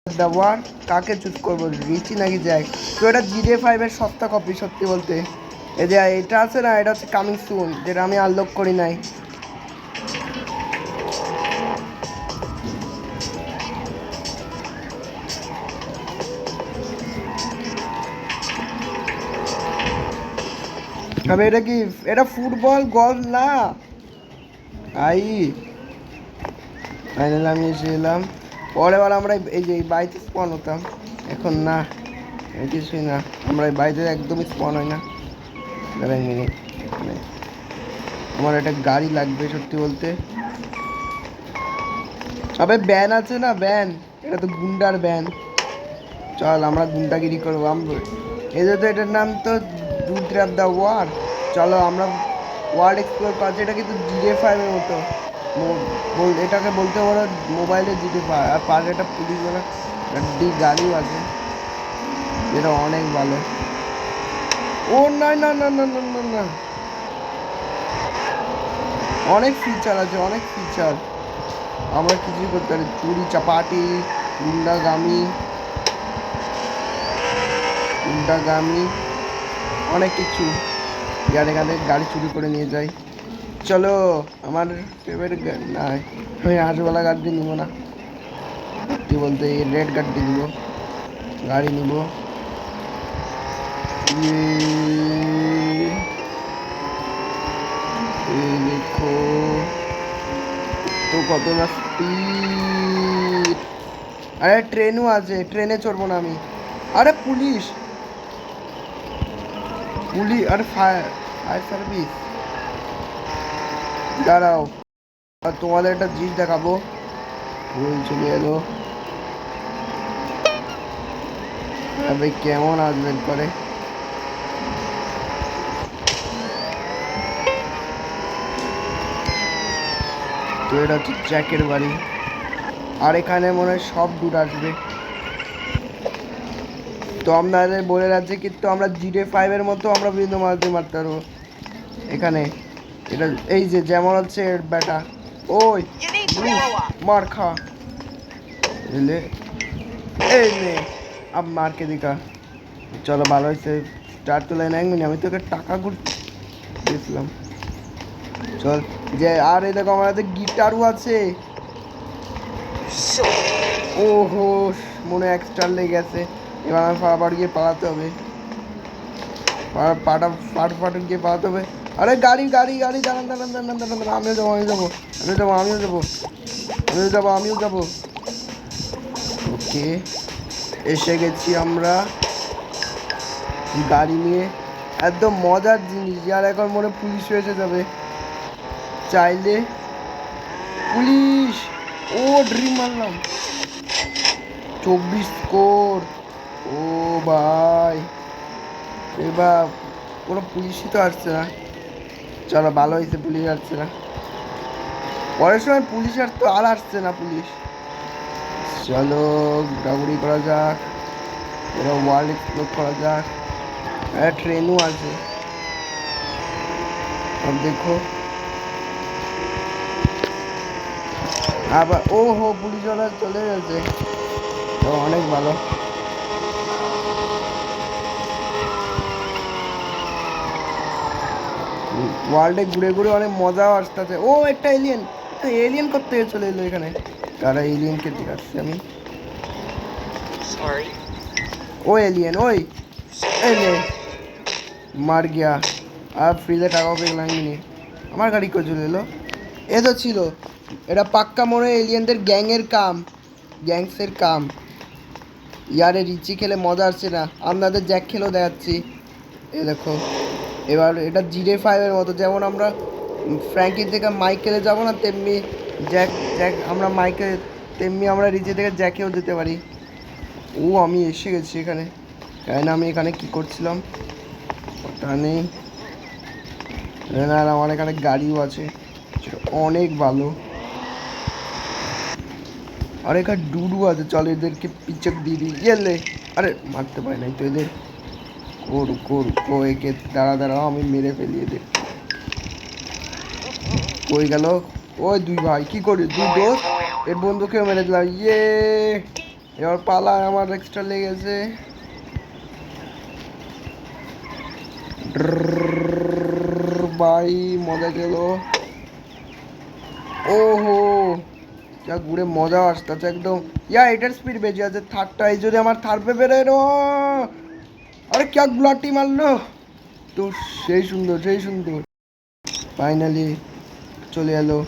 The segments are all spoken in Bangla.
দেওয়ার কাকে চুজ করবো, রিচি নাকি জ্যাক? তো এটা GTA 5 এর সস্তা কপি সত্যি বলতে। এই যে এটা আছে না, এটা হচ্ছে কামিং সুন, যেটা আমি আনলক করি নাই। তবে এটা কি, এটা ফুটবল গল না আই। ফাইনালি আমি এসে এলাম। পরে বার আমরা এই যে বাড়িতে স্পন হতাম, এখন না, কিছুই না, আমরা এই বাড়িতে একদমই স্পন হয় না। দাঁড়াই মিনিট, আমার একটা গাড়ি লাগবে সত্যি বলতে। আবে ব্যান আছে না, ব্যান, এটা তো গুন্ডার ব্যান। চল আমরা গুন্ডাগিরি করবো আমরা। এদের তো এটার নাম তো রুদ্রাব দ্য ওয়ার। চলো আমরা ওয়ার্ল্ড এক্সপ্লোর করছি। এটা কিন্তু GTA 5-এর মতো, এটাকে বলতে পারো মোবাইলে GTA 5। আর পাশে একটা পুলিশ বলে গাড়িও আছে, যেটা অনেক ভালো। ও না না না না না না না, অনেক ফিচার আছে, অনেক ফিচার। আমরা কিছুই করতে পারি, চুরি চাপাটি, গুন্ডাগামি, গুন্ডাগামি, অনেক কিছু। এখানে গাড়ি চুরি করে নিয়ে যাই। চলো, আমার ফেভারিট না, আমি হাঁসওয়ালা গাড়ি নিব না সত্যি বলতে, এই রেড গাড়ি নিব, গাড়ি নিব। দেখো তো কত না স্পিড। আরে ট্রেনও আছে, ট্রেনে চড়বো না আমি। আরে পুলিশ, পুলিশ, আরে ফায়ার, ফায়ার সার্ভিস। দাঁড়াও, আর তোমাদের একটা জিনিস দেখাবো। ওই চলে এলো, ভাই কেমন আসবেন করে। তো এটা হচ্ছে জ্যাকের বাড়ি, আর এখানে মনে হয় সব ডুড আসবে। তো আপনাদের বলে রাখছে কিন্তু আমরা GTA 5-এর মতো আমরা বিভিন্ন মারতে পারবো এখানে। এটা এই যে যেমন হচ্ছে ব্যাটা, ওই মার খা, এলে এই নে আব মারকে দিকা। চলো ভালো হয়েছে, স্টার্ট তো লাইন এক মিনিট, আমি তোকে টাকা দিয়েছিলাম। চল যে, আর এই দেখো আমার হাতে গিটারও আছে। ওহো, মনে এক্সট্রা লেগে গেছে। এবার আমার ফাটাফাট গিয়ে পালাতে হবে, ফাটাফাট গিয়ে পালাতে হবে। আরে গাড়ি গাড়ি গাড়ি, দাঁড়ান দাঁড়ান দাঁড়ান দাঁড়ান দাঁড়ান, আমিও যাবো আমিও যাবো আমিও যাবো আমিও যাবো আমিও যাবো আমিও যাবো। ওকে, এসে গেছি আমরা গাড়ি নিয়ে। একদম মজার জিনিস, যার এখন মনে পুলিশ এসে যাবে চাইলে। পুলিশ, ও ড্রিম মারলাম, 24 স্কোর। ও ভাই, এবার কোনো পুলিশই তো আসছে না। চলো ভালো হয়েছে পুলিশ আসছে না, পরের সময় পুলিশ আসতো আর আসছে না পুলিশ। চলো ঘোরাঘুরি করা যাক, এরা ওয়ার্ল্ড এক্সপ্লোর করা যাক। ট্রেনও আছে, আর দেখো আবার, ও হো পুলিশওয়ালা চলে গেছে, তো অনেক ভালো। ওয়ার্ল্ডে ঘুরে ঘুরে অনেক মজাও আসতেছে। ও একটা এলিয়েন, তো এলিয়েন করতে চলে এলো এখানে। তারা এলিয়েনকে দেখাচ্ছি আমি। ও এলিয়েন, ওই এলে মার গিয়া। আর ফ্রিজে টাকাও পেলাম নি, আমার গাড়ি করে চলে এলো। এ তো ছিল, এটা পাক্কা মনে হয় এলিয়েনদের গ্যাংয়ের কাম, গ্যাংসের কাম। ইয়ারে রিচি খেলে মজা আসছে না, আপনাদের জ্যাক খেলেও দেখাচ্ছি। এ দেখো, এবার এটা GTA 5-এর মতো, যেমন আমরা ফ্র্যাঙ্কির থেকে মাইকেলে যাবো না, তেমনি জ্যাক জ্যাক আমরা মাইকেল, তেমনি আমরা রিচি থেকে জ্যাকেও যেতে পারি। ও আমি এসে গেছি এখানে, কেন আমি এখানে কি করছিলাম ওটা নেই। না, আমার এখানে গাড়িও আছে, সেটা অনেক ভালো। আর এখানে ডুডু আছে, চল এদেরকে পিচক দিয়ে দিই গেলে। আরে মারতে পারি নাই তো এদের, একে দাঁড়া দাঁড়াও, আমি মেরে ফেলি এদের। কই গেল ওই দুই ভাই, কি করি দুই দোস্ত, এর বন্ধুকেও মেরে দিলাম। ইয়ে এবার পালায়, আমার এক্সট্রা লেগেছে। ভাই মজা গেল। ওহো, যা ঘুরে মজা আসতেছে একদম। এটার স্পিড বেশি আছে, থার্ডটা এই যদি আমার থার্ড পে বেরো। আরে ক্যা গুলাটি মারলো তো, সেই সুন্দর সেই সুন্দর। ফাইনালি চলে এলো।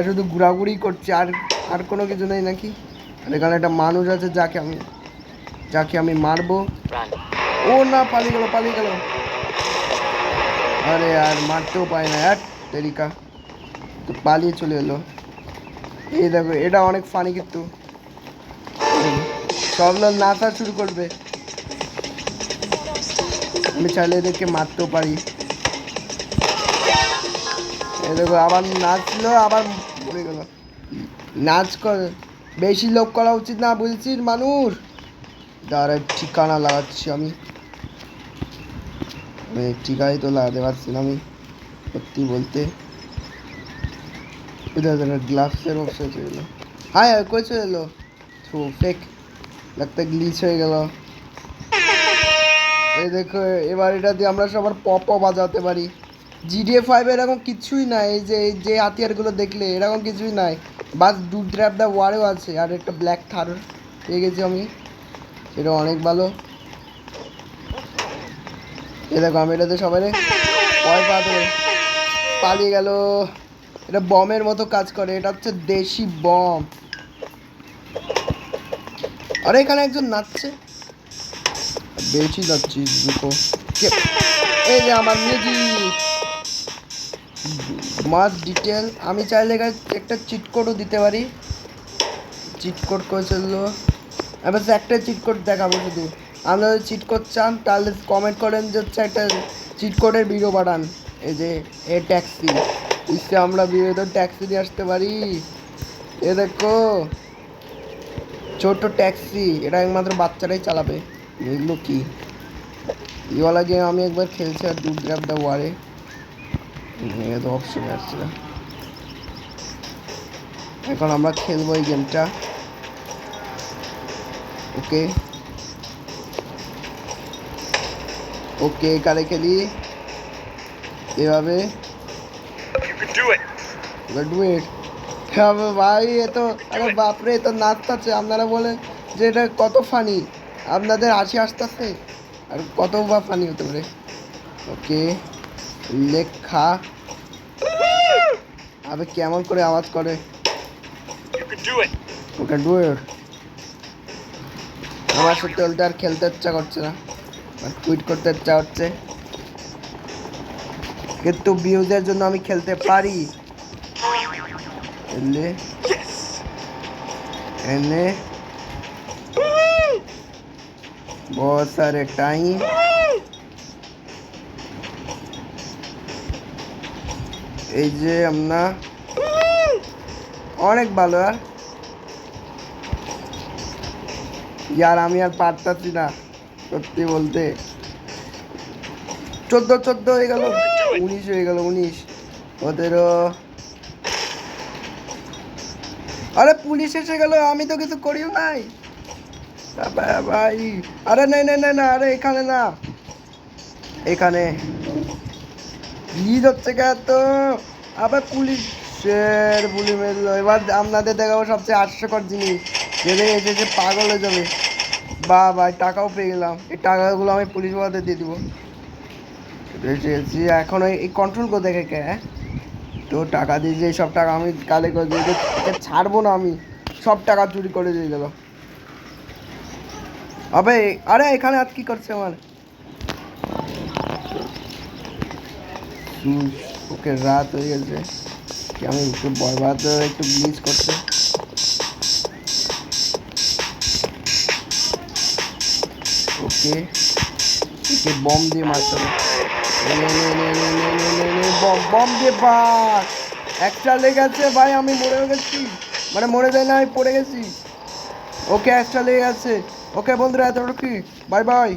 শুধু ঘোরাঘুরি করছে, আর আর কোনো কিছু নেই নাকি? আর এখানে একটা মানুষ আছে যাকে আমি মারবো। ও না, পালিয়ে গেল পালিয়ে গেল। আরে আর মারতেও পায় না, এক তেরিকা, তো পালিয়ে চলে এলো। এই দেখো, এটা অনেক ফানি কিন্তু। সব লোক নাচা শুরু করবে, আমি চাইলে এদেরকে মারতেও পারি। এই দেখো আবার নাচলো, আবার মরে গেল। নাচ কর, বেশি লোক করা উচিত না, বুঝেছিস মানুষ? দাঁড়া, ঠিকানা লাগাচ্ছি আমি। ঠিকাই তো লাগাতে পারছি না আমি, সত্যি বলতে। গ্লাভসের অবস্থা চলে এলো। হাই কই চলে এলো? তো ফেক লাগতে গ্লিচ হয়ে গেল। এই দেখো, এবার এটা দিয়ে আমরা সবার পপও বাজাতে পারি। জিডিএ 5 এরকম কিছুই নাই, এই যে হাতিয়ারগুলো দেখলে এরকম কিছুই নাই। বাস ডু ড্র্যাপ দ্য ওয়ারেও আছে, আর একটা ব্ল্যাক থার পেয়ে গেছি আমি, এটা অনেক ভালো। এ দেখো, আমি এটাতে সবাই ভয় পাতে পালিয়ে গেল। এটা বমের মতো কাজ করে, এটা হচ্ছে দেশি বম। আরে এখানে একজন নাচছে, বেশি যাচ্ছিস দুটো। এই যে আমার মিউজিক মাস ডিটেল, আমি চাইলে একটা চিট কোডও দিতে পারি। চিট কোড করে চললো, এবার একটা চিট কোড দেখাবো শুধু। আপনারা যদি চিট কোড চান তাহলে কমেন্ট করেন যে হচ্ছে একটা চিট কোডের ভিডিও পাঠান। এই যে এ ট্যাক্সি, ইসে আমরা ভিডিওতে ট্যাক্সি দিয়ে আসতে পারি। এ দেখো, ছোট ট্যাক্সি, এটা একমাত্র বাচ্চারাই চালাবে। এগুলো কি ইওয়ালা গেম আমি একবার খেলছি, আর ডু গ্র্যাব দ্য ওয়ারে তো অপশন আসছে না। এখন আমরা খেলবো এই গেমটা। ওকে ওকে, কারে খেলি এভাবে। ভাই এ তো, আরে বাপরে, তো নাচতেছে। আপনারা বলেন যে এটা কত ফানি, আপনাদের হাসি আসতেছে, আর কত বা ফানি হতে পারে। ওকে, লেখা আবে কেমন করে আওয়াজ করে। Okay do it. আমার সত্যি বলতে আর খেলতে ইচ্ছা করছে না, আর টুইট করতে ইচ্ছা হচ্ছে, কিন্তু ভিউজের জন্য আমি খেলতে পারি। এলে এনে बहुत सारे टाइम। এই যে আমরা অনেক ভালো। আর আমি আর পারতাছি না সত্যি বলতে। 14 হয়ে গেল, 19 হয়ে গেল, 19 17। আরে পুলিশ এসে গেল, আমি তো কিছু করিও নাই ভাই। আরে না না না না, আরে এখানে না, এখানে হচ্ছে কে তো। আবার পুলিশের গুলি মেরলো। এবার আপনাদের দেখাবো সবচেয়ে হাস্যকর জিনিস, যেটা এসে পাগল হয়ে যাবে। বা ভাই টাকাও পেয়ে গেলাম, এই টাকাগুলো আমি পুলিশ বাবাতে দিয়ে দিব। এখন এই কন্ট্রোল করে দেখে কে, তো টাকা দিয়ে যে সব টাকা আমি কালে করে দিয়ে ছাড়বো না, আমি সব টাকা চুরি করে দিয়ে গেল। আবে আরে এখানে আর কি করছে আমার। ওকে রাত হয়ে গেছে, কি আমি একটু বরবাদ একটু গ্লিচ করতে। ওকে বম দিয়ে মারতে হবে, বম দিয়ে বাস একটা লেগেছে ভাই, আমি মরে গেছি, মানে মরে যাই না, আমি পড়ে গেছি। ওকে একটা লেগে গেছে। ওকে বন্ধুরা, এতটুকু, বাই বাই।